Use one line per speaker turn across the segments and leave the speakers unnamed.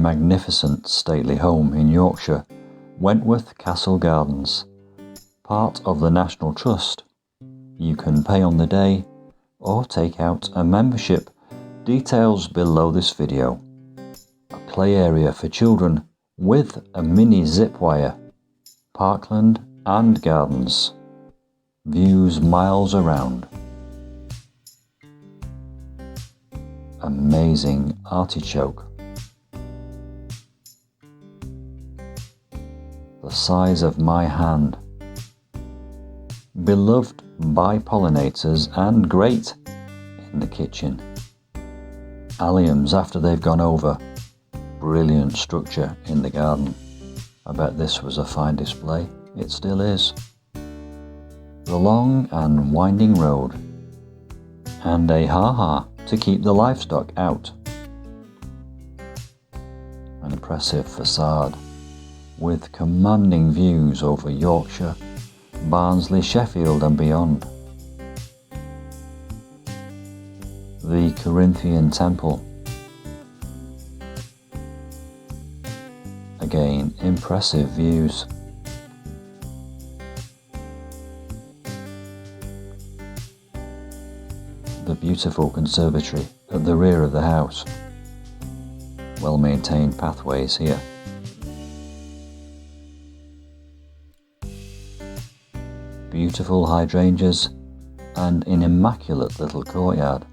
magnificent stately home in Yorkshire, Wentworth Castle Gardens, part of the National Trust. You can pay on the day or take out a membership. Details below this video. A play area for children with a mini zip wire, parkland and gardens. Views miles around. Amazing artichoke. The size of my hand. Beloved by pollinators and great in the kitchen. Alliums after they've gone over. Brilliant structure in the garden. I bet this was a fine display. It still is. The long and winding road. And a ha-ha to keep the livestock out. An impressive facade with commanding views over Yorkshire, Barnsley, Sheffield and beyond. The Corinthian Temple. Again, impressive views. The beautiful conservatory at the rear of the house. Well-maintained pathways here. Beautiful hydrangeas and an immaculate little courtyard.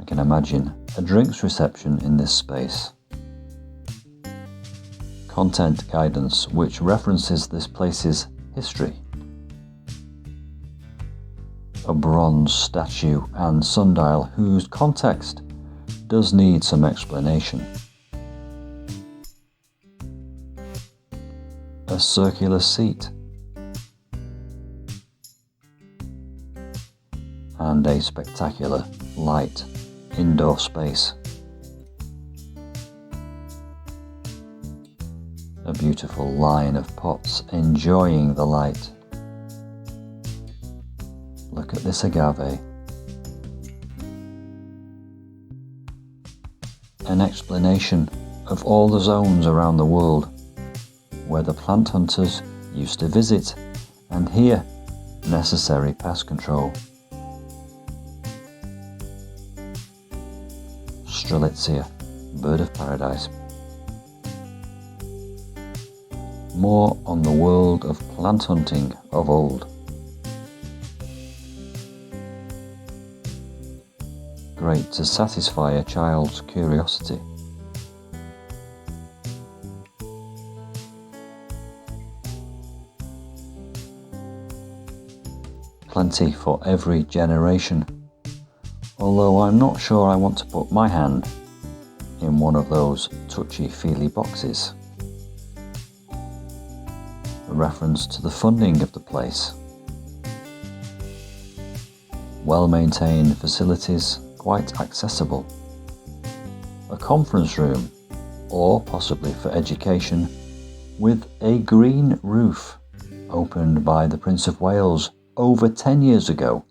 I can imagine a drinks reception in this space. Content guidance which references this place's history. A bronze statue and sundial whose context does need some explanation. A circular seat. And a spectacular light indoor space. A beautiful line of pots enjoying the light. Look at this agave. An explanation of all the zones around the world where the plant hunters used to visit, and here necessary pest control. Strelitzia, bird of paradise. More on the world of plant hunting of old. Great to satisfy a child's curiosity. Plenty for every generation. Although I'm not sure I want to put my hand in one of those touchy-feely boxes. A reference to the funding of the place. Well-maintained facilities, quite accessible. A conference room, or possibly for education, with a green roof, opened by the Prince of Wales over 10 years ago.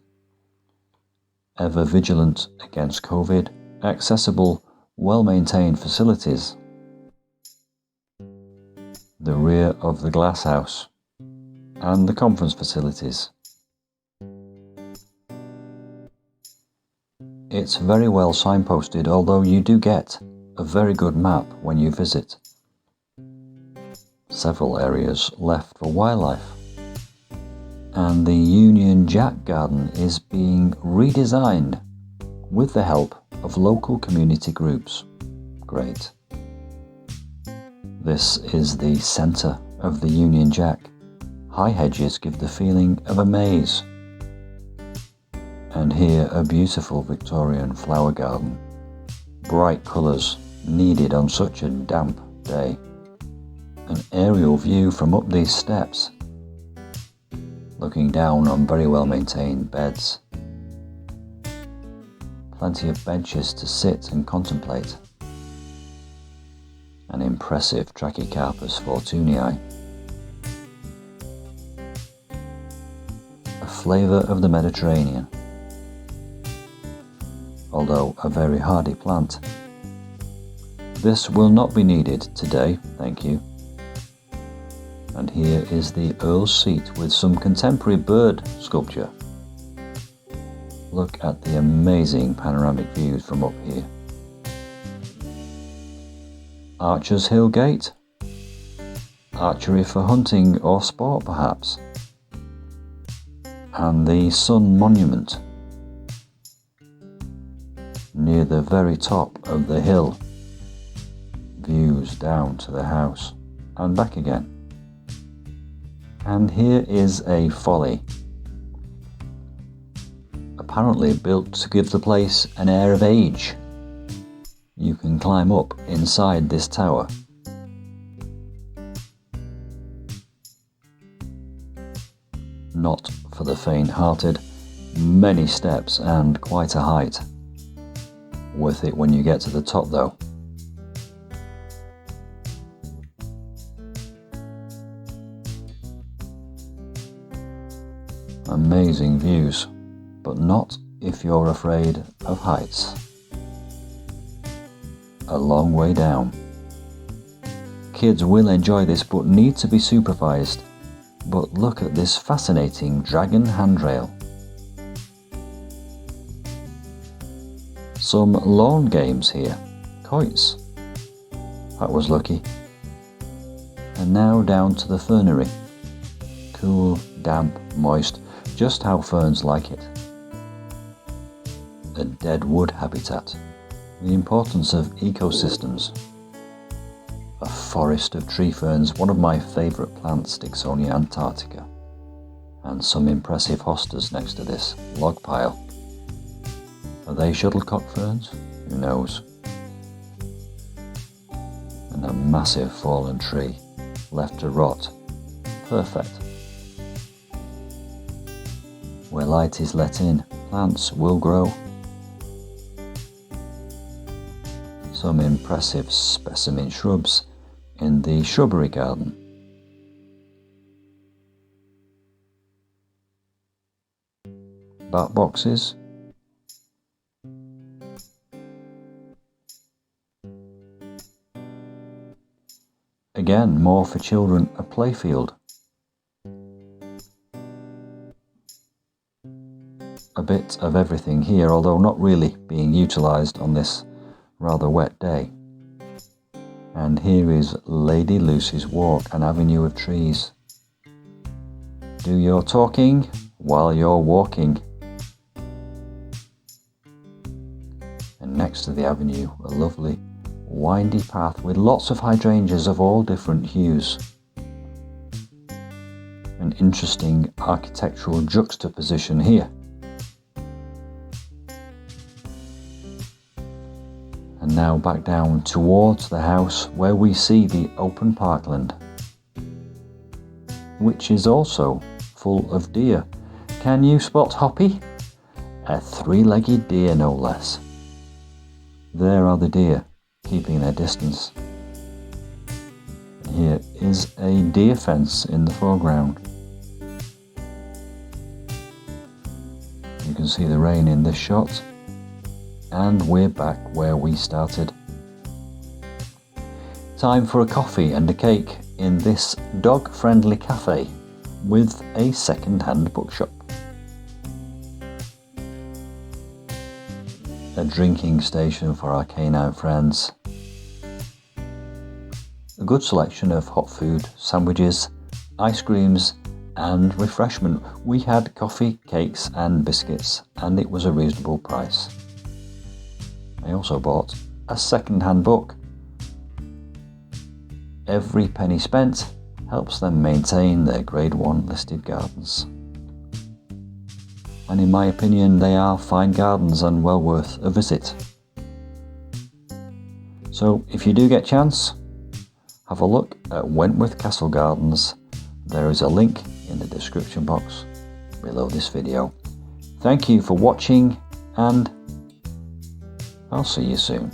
Ever vigilant against COVID, accessible, well-maintained facilities. The rear of the Glasshouse and the conference facilities. It's very well signposted, although you do get a very good map when you visit. Several areas left for wildlife. And the Union Jack Garden is being redesigned with the help of local community groups. Great. This is the centre of the Union Jack. High hedges give the feeling of a maze. And here a beautiful Victorian flower garden. Bright colours needed on such a damp day. An aerial view from up these steps, looking down on very well maintained beds. Plenty of benches to sit and contemplate. An impressive Trachycarpus fortunei. A flavour of the Mediterranean. Although a very hardy plant. This will not be needed today, thank you. And here is the Earl's Seat with some contemporary bird sculpture. Look at the amazing panoramic views from up here. Archer's Hill Gate. Archery for hunting or sport perhaps. And the Sun Monument. Near the very top of the hill. Views down to the house and back again. And here is a Folly. Apparently built to give the place an air of age. You can climb up inside this tower. Not for the faint-hearted. Many steps and quite a height. Worth it when you get to the top though. Amazing views, but not if you're afraid of heights. A long way down. Kids will enjoy this but need to be supervised. But look at this fascinating dragon handrail. Some lawn games here. Kites. That was lucky. And now down to the fernery. Cool, damp, moist. Just how ferns like it. A dead wood habitat. The importance of ecosystems. A forest of tree ferns, one of my favourite plants, Dicksonia antarctica. And some impressive hostas next to this log pile. Are they shuttlecock ferns? Who knows? And a massive fallen tree, left to rot. Perfect. Where light is let in, plants will grow. Some impressive specimen shrubs in the shrubbery garden. Bat boxes. Again, more for children, a playfield. A bit of everything here, although not really being utilised on this rather wet day. And here is Lady Lucy's Walk, an avenue of trees. Do your talking while you're walking. And next to the avenue, a lovely windy path with lots of hydrangeas of all different hues. An interesting architectural juxtaposition here. And now back down towards the house where we see the open parkland, which is also full of deer. Can you spot Hoppy? A three-legged deer no less. There are the deer, keeping their distance. And here is a deer fence in the foreground. You can see the rain in this shot. And we're back where we started. Time for a coffee and a cake in this dog-friendly cafe with a second-hand bookshop. A drinking station for our canine friends. A good selection of hot food, sandwiches, ice creams and refreshment. We had coffee, cakes and biscuits, and it was a reasonable price. I also bought a second-hand book. Every penny spent helps them maintain their Grade 1 listed gardens. And in my opinion, they are fine gardens and well worth a visit. So if you do get a chance, have a look at Wentworth Castle Gardens. There is a link in the description box below this video. Thank you for watching, and I'll see you soon.